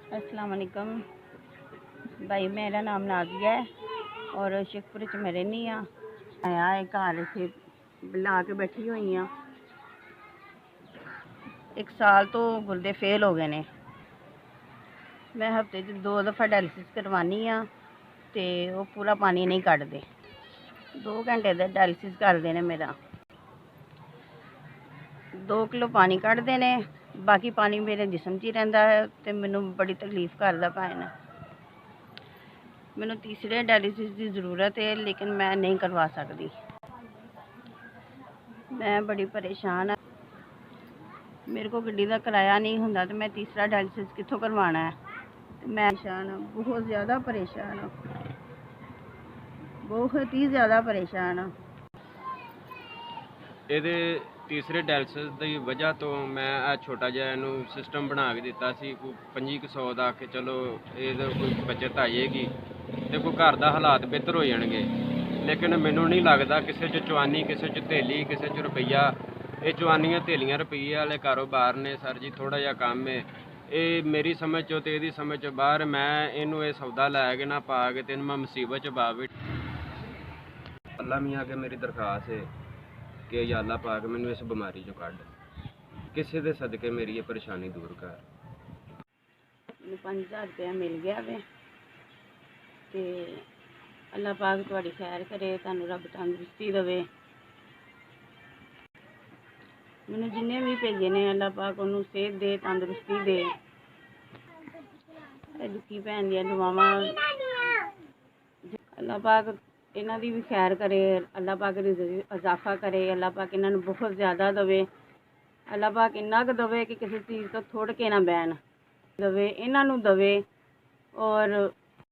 अस्सलाम वालेकुम भाई, मेरा नाम नाजिया है और शेखपुर च मैं रहनी हाँ। आया है घर इत्थे ला के बैठी हुई हाँ। एक साल तो गुर्दे फेल हो गए ने। मैं हफ्ते च 2 दफ़ा डायलिसिस करवानी हाँ ते वो पूरा पानी नहीं कढ़दे। 2 घंटे का डायलिसिस करते ने मेरा। 2 किलो पानी कढ़दे ने, बाकी पानी मेरे जिस्म च ही रहिंदा है ते मैनू बड़ी तकलीफ करदा पाए ने। मैनू तीसरे डायलिसिस की ज़रूरत है लेकिन मैं नहीं करवा सकती। मैं बड़ी परेशान हाँ। मेरे को गड्डी का किराया नहीं होंदा तो मैं तीसरा डायलिसिस कित्थों करवाना है। मैं परेशान हाँ, बहुत ज़्यादा परेशान हाँ, बहुत ही ज़्यादा परेशान हाँ। ਇਹਦੇ ਤੀਸਰੇ ਡਾਇਲਿਸਿਸ ਦੀ ਵਜ੍ਹਾ ਤੋਂ ਮੈਂ ਆ ਛੋਟਾ ਜਿਹਾ ਇਹਨੂੰ ਸਿਸਟਮ ਬਣਾ ਕੇ ਦਿੱਤਾ ਸੀ ਕੋਈ 2500 ਦਾ ਕਿ ਚਲੋ ਇਹਦੇ ਕੋਈ ਬਚਤ ਆ ਜਾਏਗੀ ਤੇ ਕੋਈ ਘਰ ਦਾ ਹਾਲਾਤ ਬਿਹਤਰ ਹੋ ਜਾਣਗੇ। ਲੇਕਿਨ ਮੈਨੂੰ ਨਹੀਂ ਲੱਗਦਾ ਕਿਸੇ 'ਚ ਚਵਾਨੀ, ਕਿਸੇ 'ਚ ਥੇਲੀ, ਕਿਸੇ 'ਚ ਰੁਪਈਆ। ਇਹ ਚਵਾਨੀਆਂ ਥੇਲੀਆਂ ਰੁਪਈਏ ਵਾਲੇ ਕਾਰੋਬਾਰ ਨੇ ਸਰ ਜੀ। ਥੋੜ੍ਹਾ ਜਿਹਾ ਕੰਮ ਹੈ ਇਹ ਮੇਰੀ ਸਮਝ 'ਚੋਂ ਤੇ ਇਹਦੀ ਸਮਝ 'ਚੋਂ ਬਾਹਰ। ਮੈਂ ਇਹਨੂੰ ਇਹ ਸੌਦਾ ਲੈ ਕੇ ਨਾ ਪਾ ਕੇ ਤੇ ਇਹਨੂੰ ਮੈਂ ਮੁਸੀਬਤ 'ਚ ਪਾ ਬੈਠਾ। ਅੱਲਾ ਮੀਆਂ ਅੱਗੇ ਮੇਰੀ ਦਰਖਾਸਤ ਹੈ कि या अल्लाह पाक मैनू इस बीमारी चो कढ़, किसी दे सदके मेरी ये परेशानी दूर कर। मैनू 5000 रुपया मिल गया वे ते अल्लाह पाक तुहाडी खैर करे, तुहानू रब तंदुरुस्ती देवे। मैनू जिन्ने भी भेजे ने अल्लाह पाक उन्होंने सेहत दे, तंदुरुस्ती दे। दुखी भैन दियां दुआवां अल्लाह पाक इन्हां दी भी खैर करे, अल्लाह पाक रिज़्क़ इजाफा करे, अल्लाह पाक इन्हां नूं बहुत ज़्यादा दवे। अल्लाह पाक इन्ना क दवे कि किसी चीज़ तो थोड़ के ना बैन दवे, इन्हां नूं दवे। और